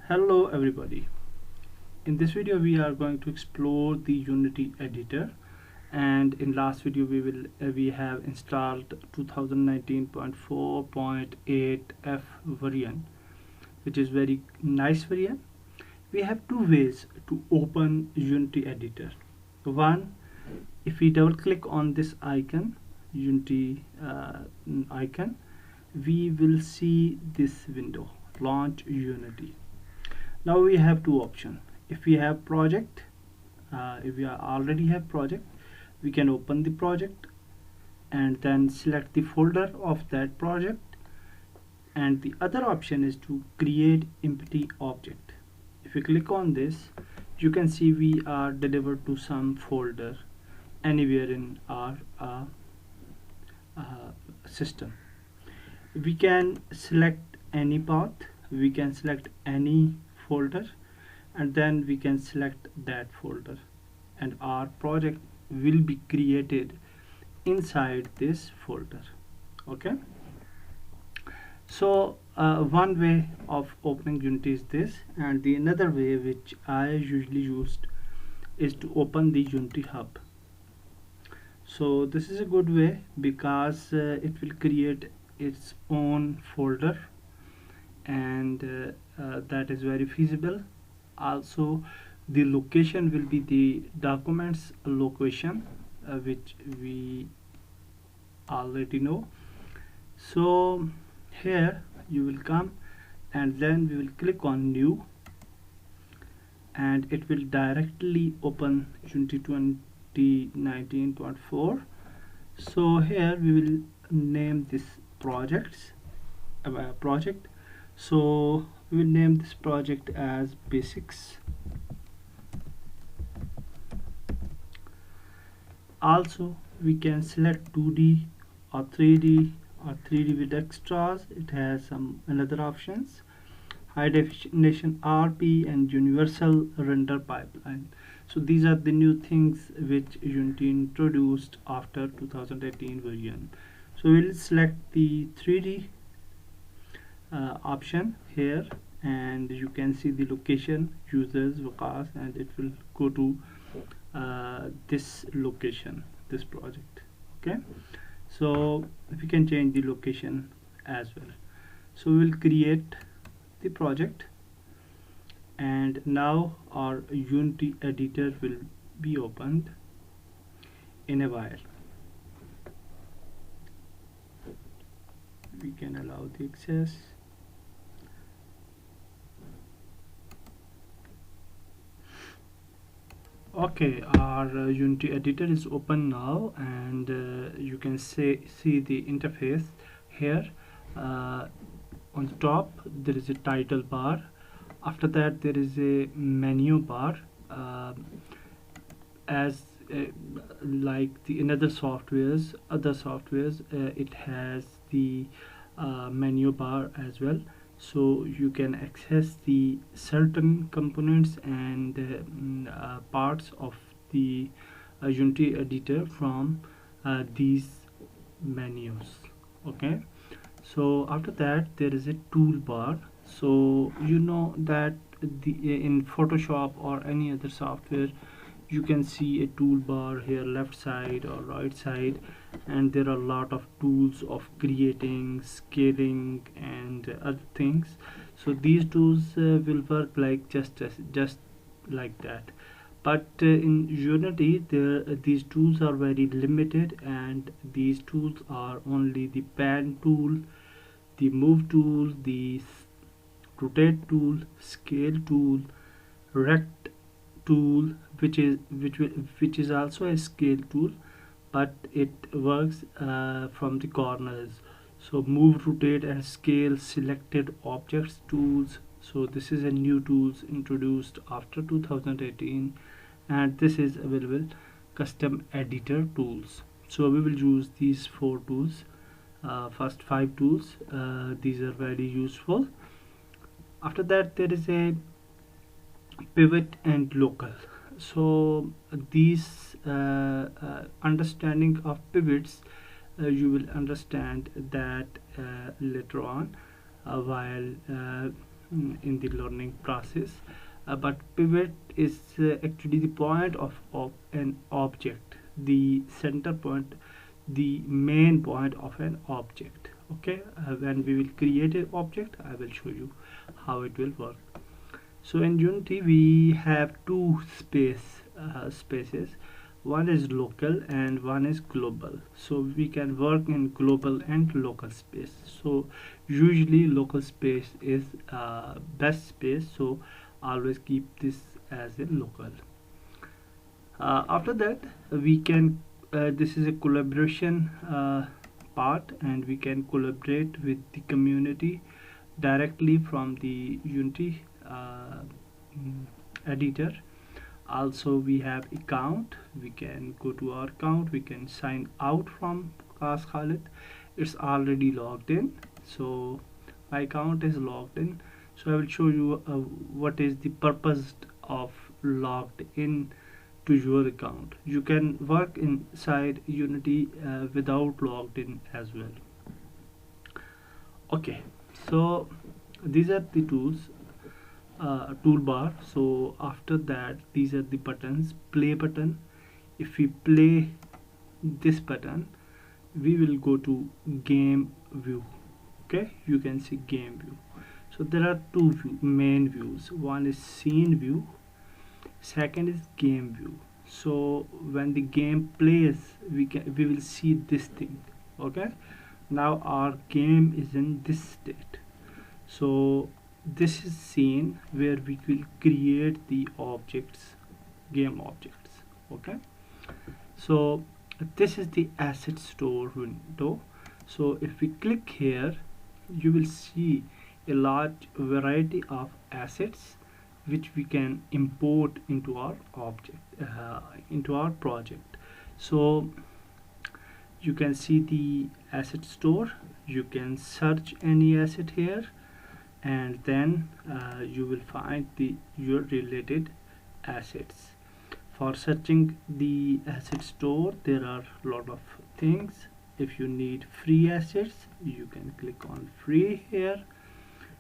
Hello everybody. In this video we are going to explore the Unity editor, and in last video we have installed 2019.4.8 F variant, which is very nice variant. We have two ways to open Unity editor. One, if we double click on this icon, Unity icon, we will see this window, launch Unity. Now we have two options. If we have project, if we already have project, we can open the project and then select the folder of that project. And the other option is to create empty object. If you click on this, you can see we are delivered to some folder anywhere in our system. We can select any path, we can select any folder, and then we can select that folder, and our project will be created inside this folder. Okay, so one way of opening Unity is this, and the another way which I usually used is to open the Unity hub. So this is a good way because it will create its own folder, and that is very feasible. Also, the location will be the documents location, which we already know. So here you will come and then we will click on new, and it will directly open Unity 2019.4. so here we will name this project. So we will name this project as basics. Also, we can select 2D or 3D with extras. It has some another options: high definition RP and universal render pipeline. So these are the new things which Unity introduced after 2018 version. So we'll select the 3D option here, and you can see the location, users, Waqas, and it will go to this location, this project. Okay, so we can change the location as well. So we will create the project, and now our Unity editor will be opened in a while. We can allow the access. Okay, our Unity editor is open now, and you can see the interface here. On the top there is a title bar. After that there is a menu bar, as like the other softwares, it has the menu bar as well. So you can access the certain components and parts of the Unity editor from these menus. Okay, so after that there is a toolbar. So you know that in Photoshop or any other software you can see a toolbar here, left side or right side, and there are a lot of tools of creating, scaling, and other things. So these tools will work like just like that, but in Unity these tools are very limited, and these tools are only the pan tool, the move tool, the rotate tool, scale tool, rect tool, which is also a scale tool, but it works from the corners. So move, rotate, and scale selected objects tools. So this is a new tools introduced after 2018, and this is available custom editor tools. So we will use these 4 tools, first 5 tools. These are very useful. After that there is a pivot and local. So these understanding of pivots, you will understand that later on, while in the learning process. But pivot is actually the point of an object, the center point, the main point of an object. Okay, when we will create an object, I will show you how it will work. So in Unity we have two spaces. One is local and one is global. So we can work in global and local space. So usually local space is best space, so always keep this as a local. After that we can this is a collaboration part, and we can collaborate with the community directly from the Unity editor. Also we have account. We can go to our account, we can sign out from Khalid. It's already logged in, so my account is logged in. So I will show you what is the purpose of logged in to your account. You can work inside Unity without logged in as well. Okay, so these are the tools, toolbar. So after that, these are the buttons. Play button. If we play this button, we will go to game view. Okay, you can see game view. So there are two main views. One is scene view, second is game view. So when the game plays, we will see this thing. Okay, now our game is in this state. So this is scene where we will create the objects, game objects. Okay, so this is the asset store window. So if we click here, you will see a large variety of assets which we can import into our object, into our project. So you can see the asset store. You can search any asset here, and then you will find your related assets. For searching the asset store, there are a lot of things. If you need free assets, you can click on free here,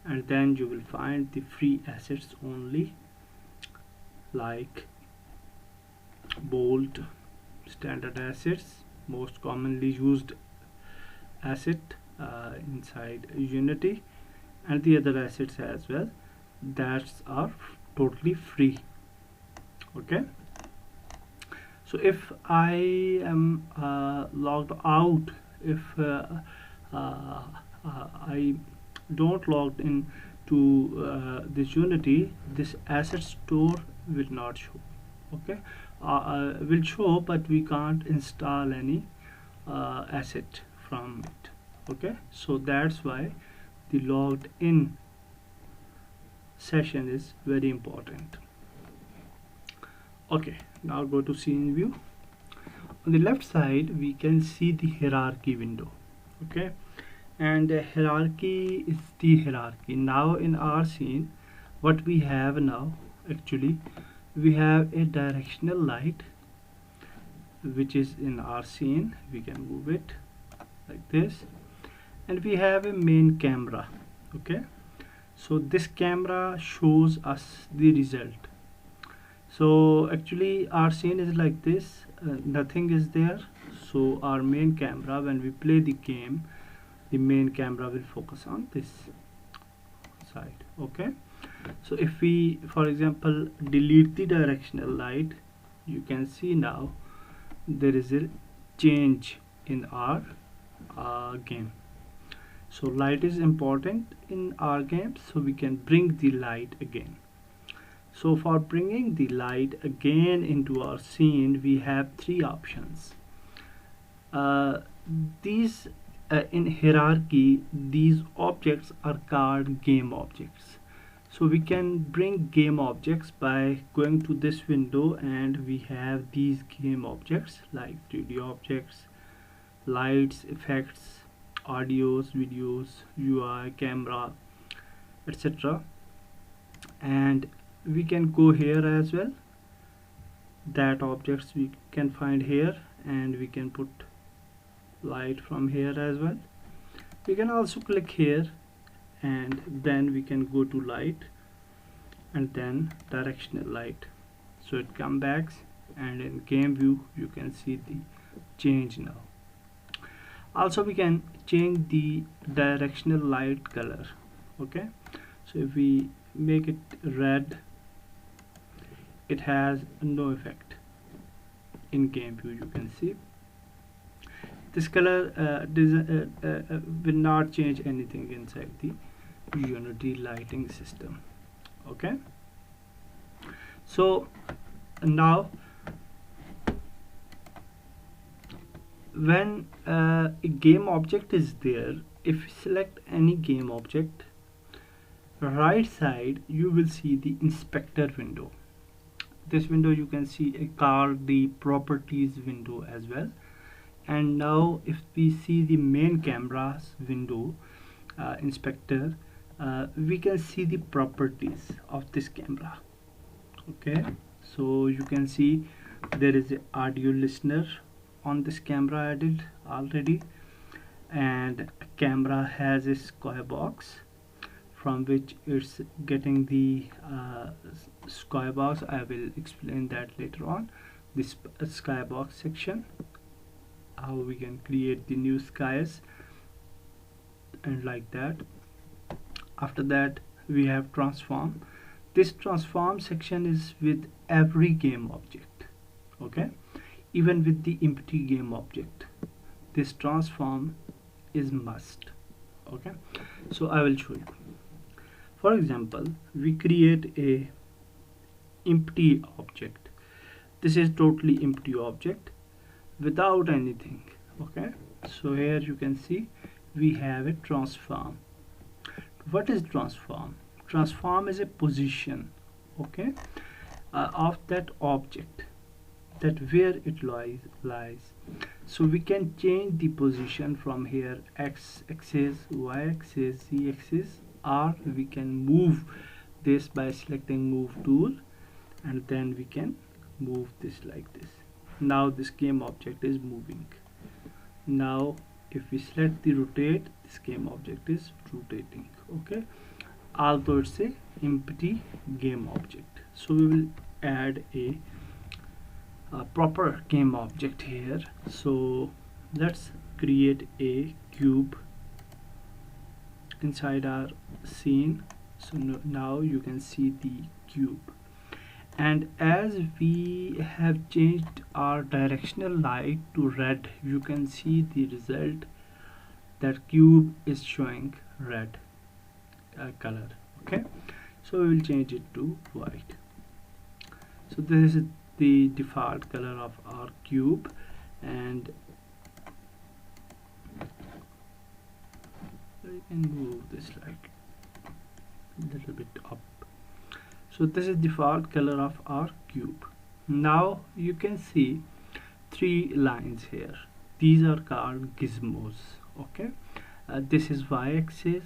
and then you will find the free assets only, like bolt, standard assets, most commonly used asset inside Unity, and the other assets as well that are totally free. Okay, so if I am logged out, if I don't logged in to this Unity, this asset store will not show. Okay, will show, but we can't install any asset from it. Okay, so that's why the logged in session is very important. Okay, now go to scene view. On the left side we can see the hierarchy window. Okay, and hierarchy is the hierarchy. Now in our scene, what we have now, actually we have a directional light which is in our scene. We can move it like this, and we have a main camera. Okay, so this camera shows us the result. So actually our scene is like this, nothing is there. So our main camera, when we play the game, the main camera will focus on this side. Okay, so if we, for example, delete the directional light, you can see now there is a change in our game. So light is important in our game, so we can bring the light again. So for bringing the light again into our scene, we have three options. These in hierarchy, these objects are called game objects. So we can bring game objects by going to this window, and we have these game objects like 3D objects, lights, effects, audios, videos, UI, camera, etc. And we can go here as well. That objects we can find here, and we can put light from here as well. We can also click here and then we can go to light and then directional light, so it comes back, and in game view you can see the change now. Also we can change the directional light color. Okay, so if we make it red, it has no effect. In game view you can see this color will not change anything inside the Unity lighting system. Okay, so now when a game object is there, if you select any game object, right side you will see the inspector window. This window you can see called the properties window as well. And now if we see the main cameras window inspector, we can see the properties of this camera. Okay, so you can see there is a audio listener on this camera added already, and camera has a square box from which it's getting the square box. I will explain that later on. This skybox section, how we can create the new skies and like that. After that we have transform. This transform section is with every game object. Okay, even with the empty game object, this transform is must. Okay, so I will show you. For example, we create a empty object. This is totally empty object without anything. Okay, so here you can see we have a transform. What is transform? Transform is a position, okay, of that object, that where it lies. So we can change the position from here, x axis, y axis, z axis, or we can move this by selecting move tool, and then we can move this like this. Now this game object is moving. Now if we select the rotate, this game object is rotating. Okay, although it's a empty game object. So we will add a proper game object here. So let's create a cube inside our scene. So now you can see the cube, and as we have changed our directional light to red, you can see the result that cube is showing red color. Okay, so we will change it to white. So this is the default color of our cube, and we can move this like a little bit up. So this is default color of our cube. Now you can see 3 lines here. These are called gizmos. Okay, this is y-axis,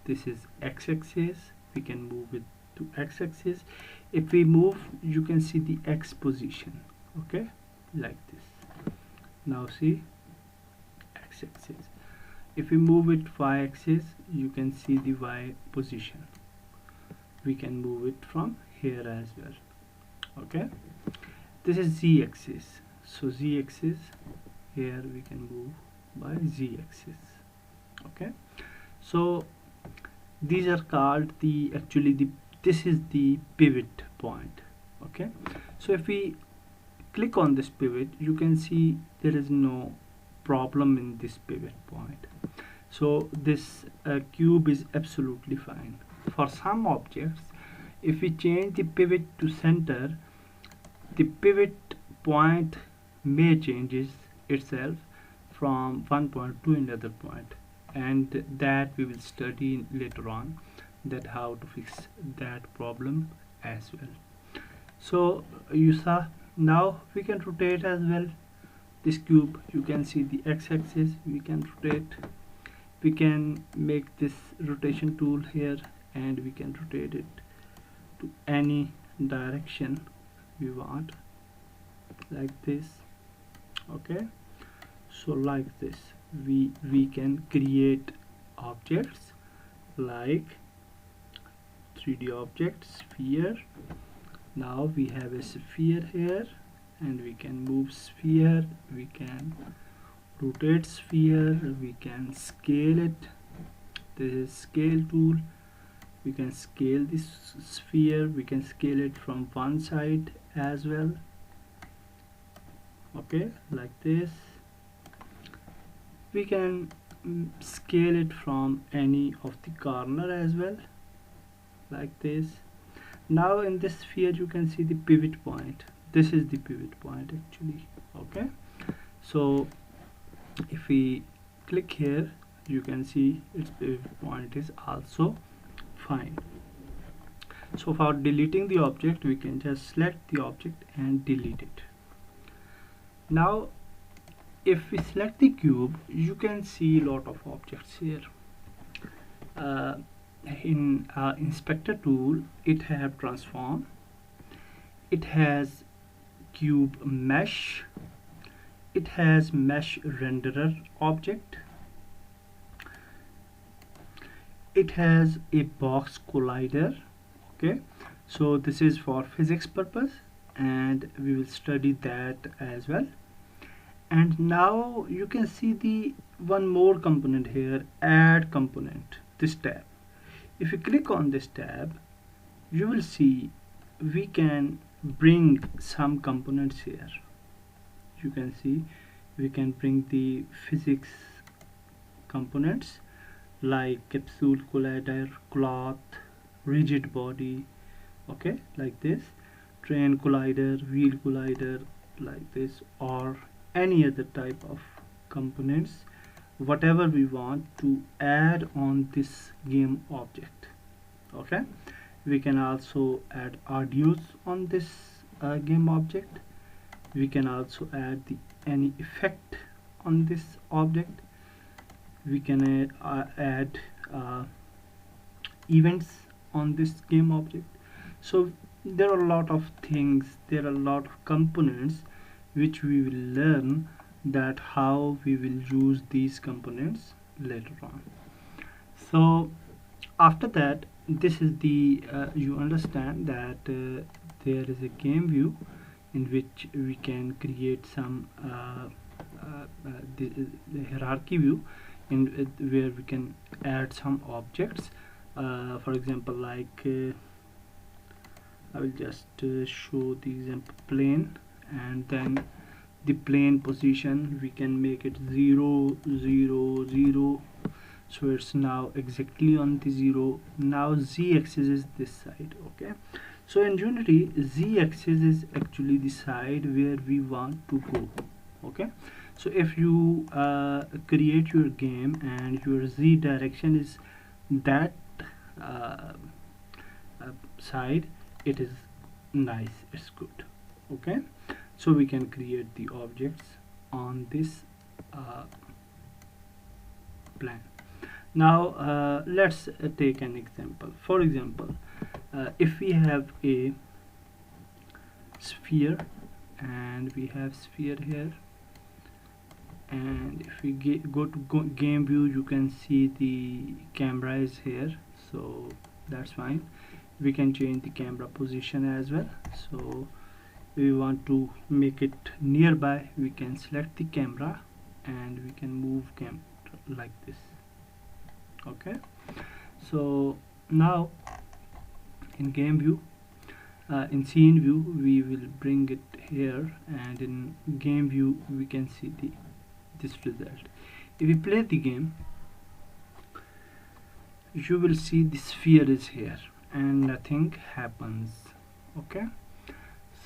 this is x-axis. We can move it to x-axis. If we move, you can see the x position. Okay, like this. Now see x-axis. If we move it y-axis, you can see the y position. We can move it from here as well. Okay, this is z-axis. So z-axis, here we can move by z-axis. Okay, so these are called the this is the pivot point. Okay, so if we click on this pivot, you can see there is no problem in this pivot point. So this cube is absolutely fine. For some objects, if we change the pivot to center, the pivot point may changes itself from one point to another point, and that we will study later on, that how to fix that problem as well. So you saw, now we can rotate as well this cube. You can see the x-axis, we can rotate. We can make this rotation tool here, and we can rotate it to any direction we want, like this. Okay, so like this we can create objects like 3D object sphere. Now we have a sphere here, and we can move sphere, we can rotate sphere, we can scale it. This is scale tool. We can scale this sphere, we can scale it from one side as well, okay, like this. We can scale it from any of the corner as well, like this. Now in this sphere you can see the pivot point. This is the pivot point actually, okay. So if we click here, you can see its pivot point is also fine. So for deleting the object, we can just select the object and delete it. Now if we select the cube, you can see a lot of objects here. In inspector tool, it have transform, it has cube mesh, it has mesh renderer object, it has a box collider, okay. So this is for physics purpose, and we will study that as well. And now you can see the one more component here, add component, this tab. If you click on this tab, you will see we can bring some components here. You can see we can bring the physics components like capsule collider, cloth, rigid body, okay, like this, train collider, wheel collider, like this, or any other type of components, whatever we want to add on this game object, okay. We can also add audios on this game object. We can also add any effect on this object. We can add events on this game object. So there are a lot of things, there are a lot of components which we will learn that how we will use these components later on. So after that, this is the you understand that there is a game view in which we can create some the hierarchy view in where we can add some objects, for example, like I will just show the example plane, and then the plane position we can make it 0 0 0, so it's now exactly on the 0. Now z-axis is this side, okay. So in Unity, z-axis is actually the side where we want to go, okay. So if you create your game and your z direction is that side, it is nice, it's good, okay. So we can create the objects on this plan. Now let's take an example. For example, if we have a sphere, and we have sphere here, and if we go to game view, you can see the camera is here, so that's fine. We can change the camera position as well. So we want to make it nearby, we can select the camera and we can move camera like this, okay. So now in game view, in scene view, we will bring it here, and in game view we can see this result. If we play the game, you will see the sphere is here and nothing happens, okay.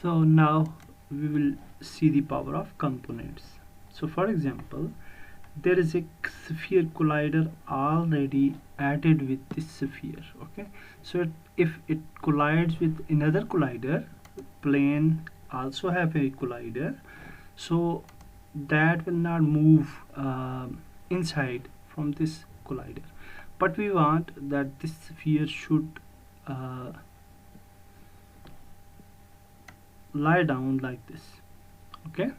So now we will see the power of components. So for example, there is a sphere collider already added with this sphere, okay. So if it collides with another collider, plane also have a collider, so that will not move inside from this collider, but we want that this sphere should lie down like this, okay.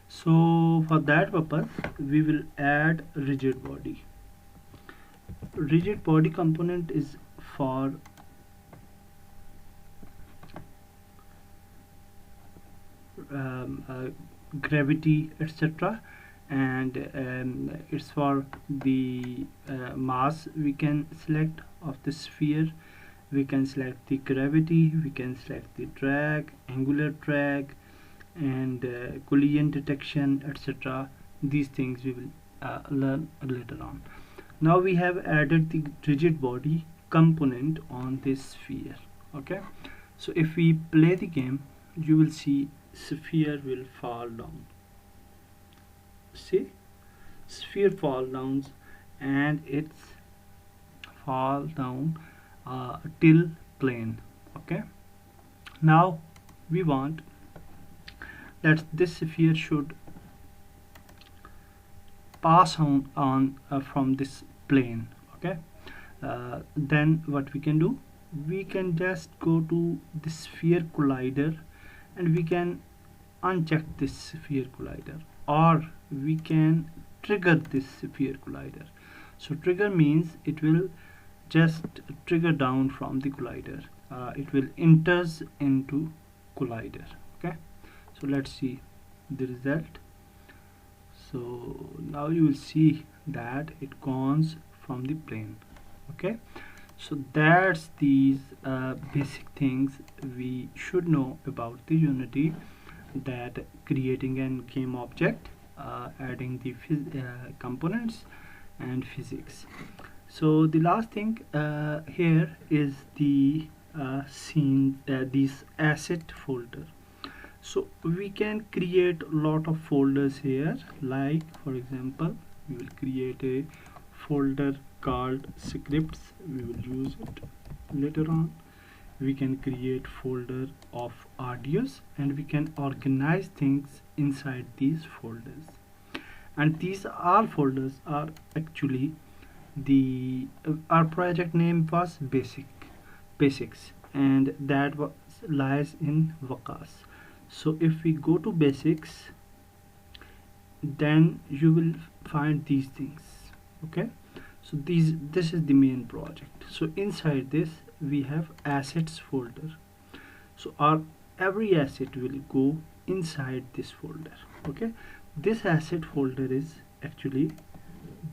So for that purpose we will add rigid body. rigid body component is for gravity, etc., and it's for the mass we can select of the sphere. We can select the gravity, we can select the drag, angular drag, and collision detection, etc. These things we will learn later on. Now we have added the rigid body component on this sphere. Okay, so if we play the game, you will see sphere will fall down. See, sphere fall down, and it's fall down till plane. Okay, now we want that this sphere should pass on from this plane. Okay, then what we can do, we can just go to the sphere collider and we can uncheck this sphere collider, or we can trigger this sphere collider. So trigger means it will just trigger down from the collider. It will enters into collider. Okay, so let's see the result. So now you will see that it goes from the plane. Okay, so that's these basic things we should know about the Unity, that creating a game object, adding the components and physics. So the last thing here is the scene, this asset folder. So we can create a lot of folders here, like for example we will create a folder called scripts. We will use it later on. We can create folder of audios, and we can organize things inside these folders. And these all folders are actually the our project name was basics, and that was lies in Waqas. So if we go to basics, then you will find these things. Okay, so this is the main project. So inside this we have assets folder. So our every asset will go inside this folder. Okay, this asset folder is actually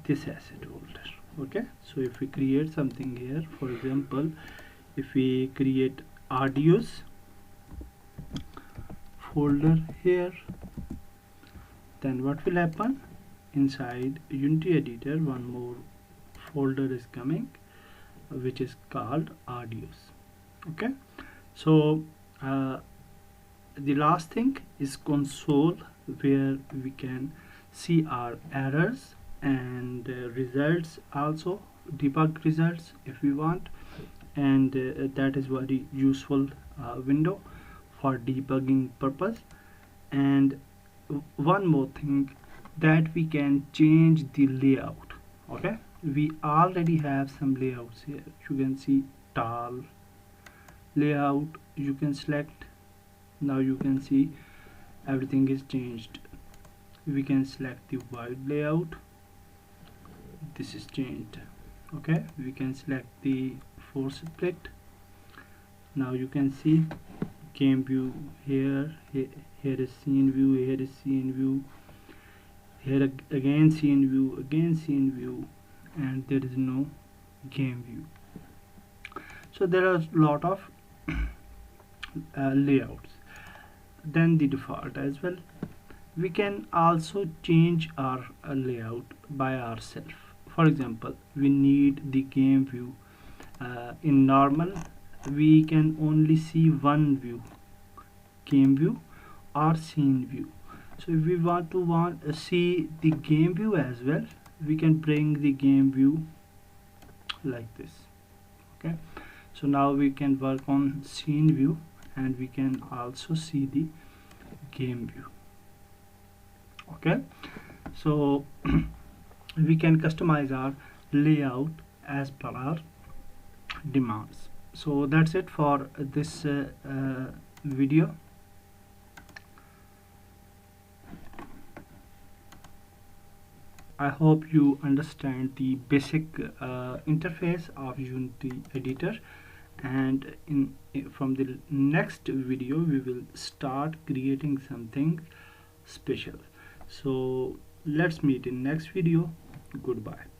this asset folder. Okay, so if we create something here, for example if we create audios folder here, then what will happen, inside Unity editor one more folder is coming, which is called audios. Okay, so the last thing is console, where we can see our errors and results, also debug results if we want, and that is very useful window for debugging purpose. And one more thing, that we can change the layout. Okay, we already have some layouts here. You can see tall layout, you can select. Now you can see everything is changed. We can select the wide layout, this is changed. Okay, we can select the force split. Now you can see game view here, here is scene view, here is scene view, here again scene view, again scene view, and there is no game view. So there are a lot of layouts. Then the default as well. We can also change our layout by ourselves. For example, we need the game view in normal. We can only see one view, game view or scene view. So if we want to see the game view as well, we can bring the game view like this. Okay, so now we can work on scene view, and we can also see the game view. Okay, so we can customize our layout as per our demands. So that's it for this video. I hope you understand the basic interface of Unity editor, and from the next video we will start creating something special. So let's meet in next video. Goodbye.